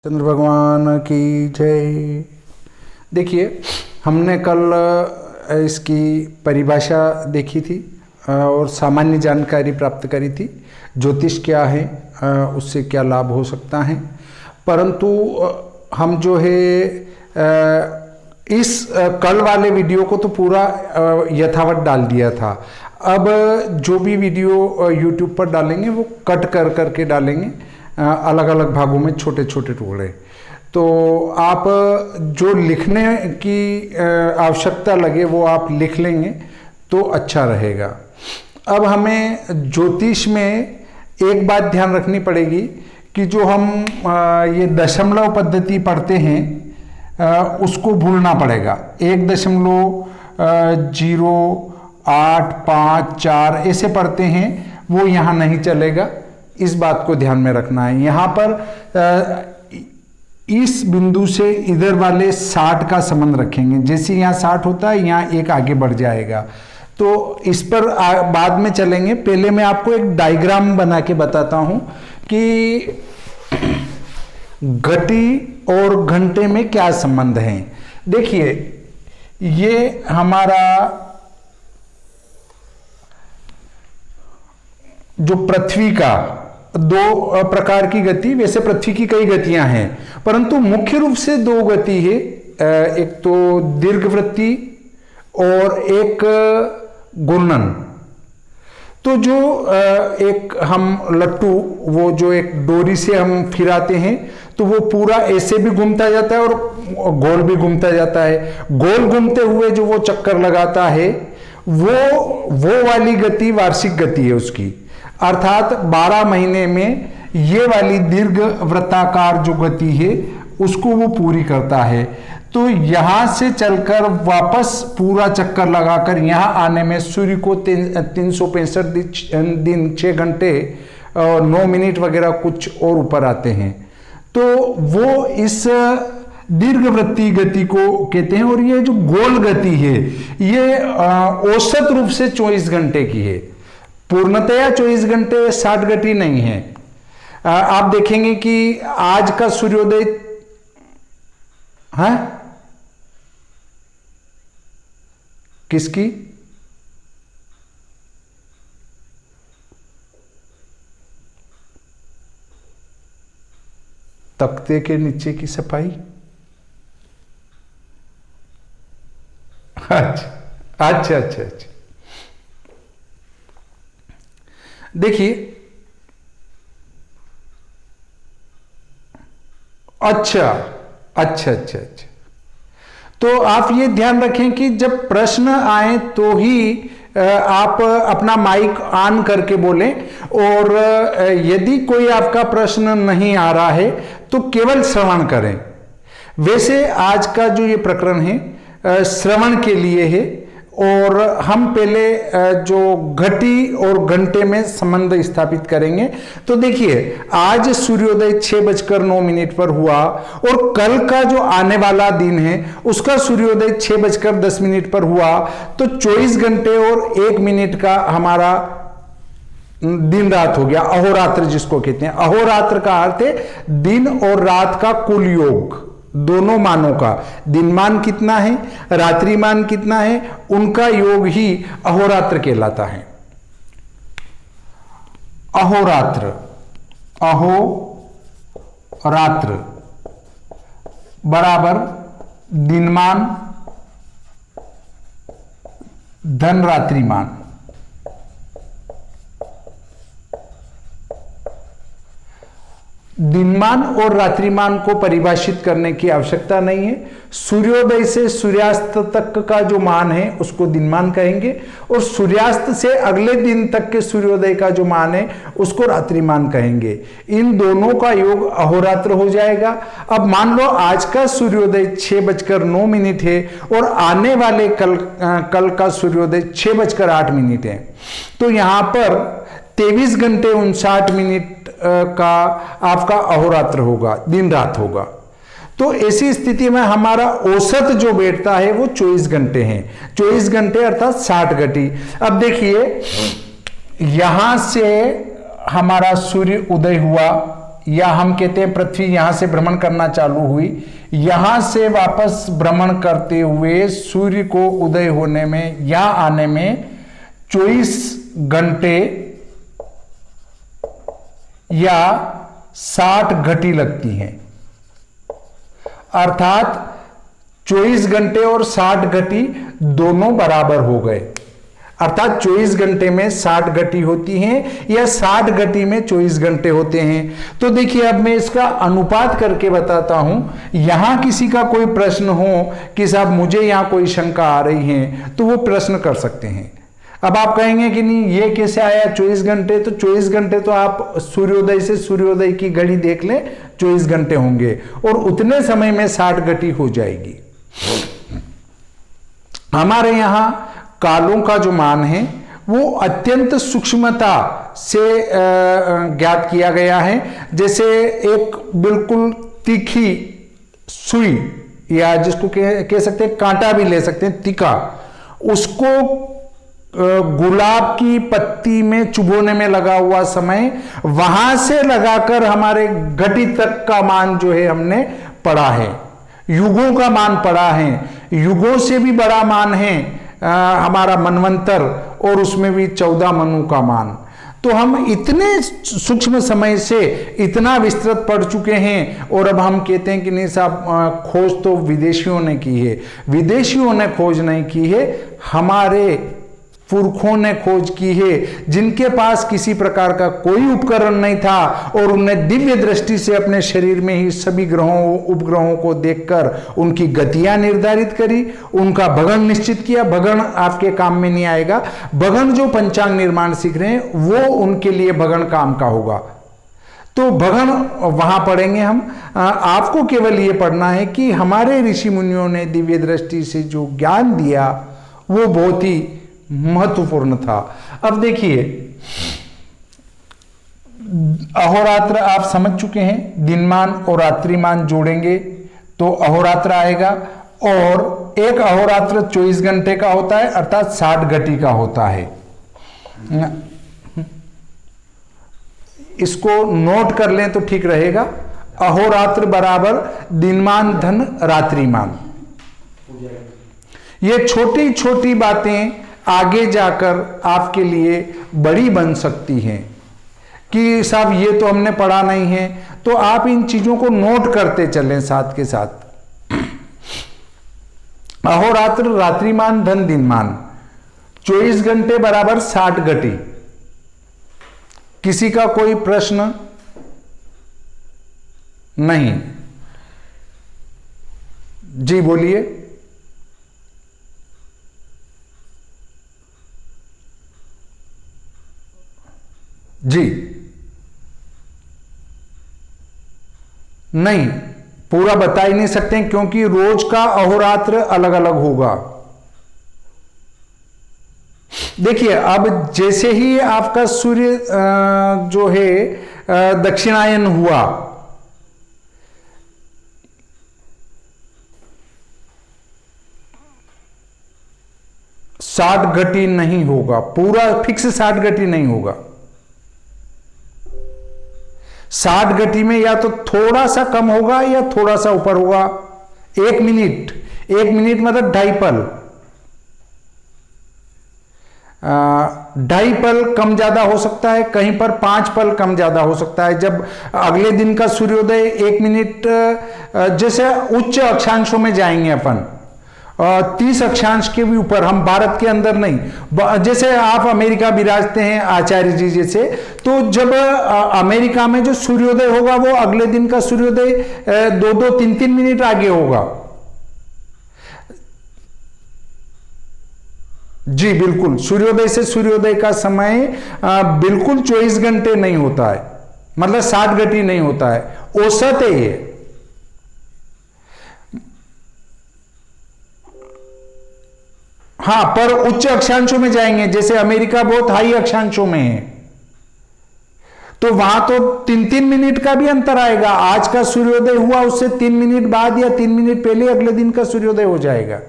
चंद्र भगवान की जय। देखिए, हमने कल इसकी परिभाषा देखी थी और सामान्य जानकारी प्राप्त करी थी। ज्योतिष क्या है, उससे क्या लाभ हो सकता है। परंतु हम जो है इस कल वाले वीडियो को तो पूरा यथावत डाल दिया था। अब जो भी वीडियो यूट्यूब पर डालेंगे वो कट कर करके डालेंगे, अलग अलग भागों में छोटे छोटे टुकड़े। तो आप जो लिखने की आवश्यकता लगे वो आप लिख लेंगे तो अच्छा रहेगा। अब हमें ज्योतिष में एक बात ध्यान रखनी पड़ेगी कि जो हम ये दशमलव पद्धति पढ़ते हैं उसको भूलना पड़ेगा। 1.0854 ऐसे पढ़ते हैं, वो यहाँ नहीं चलेगा। इस बात को ध्यान में रखना है। यहाँ पर इस बिंदु से इधर वाले 60 का संबंध रखेंगे। जैसे यहाँ 60 होता है, यहाँ एक आगे बढ़ जाएगा। तो इस पर बाद में चलेंगे। पहले मैं आपको एक डायग्राम बना के बताता हूँ कि घटी और घंटे में क्या संबंध है। देखिए, ये हमारा जो पृथ्वी का दो प्रकार की गति, वैसे पृथ्वी की कई गतियां हैं, परंतु मुख्य रूप से दो गति है। एक तो दीर्घवृत्ति और एक घूर्णन। तो जो एक हम लट्टू, वो जो एक डोरी से हम फिराते हैं तो वो पूरा ऐसे भी घूमता जाता है और गोल भी घूमता जाता है। गोल घूमते हुए जो वो चक्कर लगाता है वो वाली गति वार्षिक गति है उसकी। अर्थात 12 महीने में ये वाली दीर्घ वृत्ताकार जो गति है उसको वो पूरी करता है। तो यहां से चलकर वापस पूरा चक्कर लगाकर यहां आने में सूर्य को 365 दिन 6 घंटे और 9 मिनट वगैरह कुछ और ऊपर आते हैं। तो वो इस दीर्घवृत्तीय गति को कहते हैं। और ये जो गोल गति है ये औसत रूप से 24 घंटे की है। पूर्णतया 24 घंटे 60 घटी नहीं है। आप देखेंगे कि आज का सूर्योदय है किसकी? तख्ते के नीचे की सफाई। अच्छा। देखिए, अच्छा। तो आप ये ध्यान रखें कि जब प्रश्न आए तो ही आप अपना माइक ऑन करके बोलें, और यदि कोई आपका प्रश्न नहीं आ रहा है तो केवल श्रवण करें। वैसे आज का जो ये प्रकरण है श्रवण के लिए है, और हम पहले जो घटी और घंटे में संबंध स्थापित करेंगे। तो देखिए, आज सूर्योदय 6:09 पर हुआ और कल का जो आने वाला दिन है उसका सूर्योदय 6:10 पर हुआ। तो 24 घंटे और 1 मिनट का हमारा दिन रात हो गया, अहोरात्र जिसको कहते हैं। अहोरात्र का अर्थ है दिन और रात का कुल योग, दोनों मानों का। दिनमान कितना है, रात्रिमान कितना है, उनका योग ही अहोरात्र कहलाता है। अहोरात्र बराबर दिनमान धन रात्रिमान। दिनमान और रात्रिमान को परिभाषित करने की आवश्यकता नहीं है। सूर्योदय से सूर्यास्त तक का जो मान है उसको दिनमान कहेंगे, और सूर्यास्त से अगले दिन तक के सूर्योदय का जो मान है उसको रात्रिमान कहेंगे। इन दोनों का योग अहोरात्र हो जाएगा। अब मान लो आज का सूर्योदय 6:09 है और आने वाले कल का सूर्योदय 6:08 है। तो यहां पर 23 घंटे 59 मिनट का आपका अहोरात्र होगा, दिन रात होगा। तो ऐसी स्थिति में हमारा औसत जो बैठता है वो 24 घंटे हैं। 24 घंटे अर्थात 60 घटी। अब देखिए, यहां से हमारा सूर्य उदय हुआ, या हम कहते हैं पृथ्वी यहां से भ्रमण करना चालू हुई, यहां से वापस भ्रमण करते हुए सूर्य को उदय होने में या आने में 24 घंटे या 60 घटी लगती हैं। अर्थात 24 घंटे और 60 घटी दोनों बराबर हो गए। अर्थात 24 घंटे में 60 घटी होती हैं या 60 घटी में 24 घंटे होते हैं। तो देखिए, अब मैं इसका अनुपात करके बताता हूं। यहां किसी का कोई प्रश्न हो कि साहब मुझे यहां कोई शंका आ रही है, तो वो प्रश्न कर सकते हैं। अब आप कहेंगे कि नहीं, ये कैसे आया 24 घंटे? तो 24 घंटे तो आप सूर्योदय से सूर्योदय की घड़ी देख लें, 24 घंटे होंगे और उतने समय में 60 घटी हो जाएगी। हमारे यहां कालों का जो मान है वो अत्यंत सूक्ष्मता से ज्ञात किया गया है। जैसे एक बिल्कुल तीखी सुई, या जिसको कह सकते हैं कांटा भी ले सकते हैं, तीखा, उसको गुलाब की पत्ती में चुभोने में लगा हुआ समय, वहां से लगाकर हमारे घटी तक का मान जो है हमने पढ़ा है। युगों का मान पढ़ा है, युगों से भी बड़ा मान है हमारा मनवंतर, और उसमें भी 14 मनु का मान। तो हम इतने सूक्ष्म समय से इतना विस्तृत पढ़ चुके हैं, और अब हम कहते हैं कि नहीं साहब, खोज तो विदेशियों ने की है। विदेशियों ने खोज नहीं की है, हमारे पुरखों ने खोज की है, जिनके पास किसी प्रकार का कोई उपकरण नहीं था और उन्होंने दिव्य दृष्टि से अपने शरीर में ही सभी ग्रहों उपग्रहों को देखकर उनकी गतियां निर्धारित करी, उनका भगन निश्चित किया। भगन आपके काम में नहीं आएगा, भगन जो पंचांग निर्माण सीख रहे हैं वो उनके लिए भगन काम का होगा। तो भगन वहां पढ़ेंगे हम। आपको केवल ये पढ़ना है कि हमारे ऋषि मुनियों ने दिव्य दृष्टि से जो ज्ञान दिया वो बहुत ही महत्वपूर्ण था। अब देखिए, अहोरात्र आप समझ चुके हैं, दिनमान और रात्रिमान जोड़ेंगे तो अहोरात्र आएगा, और एक अहोरात्र 24 घंटे का होता है, अर्थात 60 घटी का होता है। इसको नोट कर लें तो ठीक रहेगा। अहोरात्र बराबर दिनमान धन रात्रिमान। ये छोटी छोटी बातें आगे जाकर आपके लिए बड़ी बन सकती हैं कि साहब ये तो हमने पढ़ा नहीं है, तो आप इन चीजों को नोट करते चलें साथ के साथ। अहोरात्र रात्रिमान धन दिनमान, 24 घंटे बराबर 60 घटी। किसी का कोई प्रश्न नहीं? जी बोलिए। जी नहीं, पूरा बता ही नहीं सकते क्योंकि रोज का अहोरात्र अलग अलग होगा। देखिए, अब जैसे ही आपका सूर्य जो है दक्षिणायन हुआ, साठ घटी नहीं होगा, पूरा फिक्स 60 घटी नहीं होगा। 60 घटी में या तो थोड़ा सा कम होगा या थोड़ा सा ऊपर होगा। 1 मिनट, 1 मिनट मतलब 2.5 पल, 2.5 पल कम ज्यादा हो सकता है, कहीं पर 5 पल कम ज्यादा हो सकता है। जब अगले दिन का सूर्योदय 1 मिनट, जैसे उच्च अक्षांशों में जाएंगे अपन, 30 अक्षांश के भी ऊपर, हम भारत के अंदर नहीं। जैसे आप अमेरिका विराजते हैं आचार्य जी जैसे, तो जब अमेरिका में जो सूर्योदय होगा वो अगले दिन का सूर्योदय 2-2, 3-3 मिनट आगे होगा। जी बिल्कुल, सूर्योदय से सूर्योदय का समय बिल्कुल 24 घंटे नहीं होता है, मतलब 60 घटी नहीं होता है, औसत है ये। हाँ, पर उच्च अक्षांशों में जाएंगे, जैसे अमेरिका बहुत हाई अक्षांशों में है, तो वहां तो 3-3 मिनट का भी अंतर आएगा। आज का सूर्योदय हुआ उससे 3 मिनट बाद या 3 मिनट पहले अगले दिन का सूर्योदय हो जाएगा।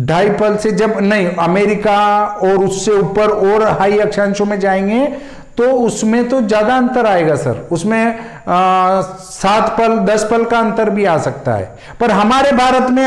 ढाई पल से जब नहीं अमेरिका और उससे ऊपर और हाई अक्षांशों में जाएंगे तो उसमें तो ज्यादा अंतर आएगा सर, उसमें 7 पल 10 पल का अंतर भी आ सकता है, पर हमारे भारत में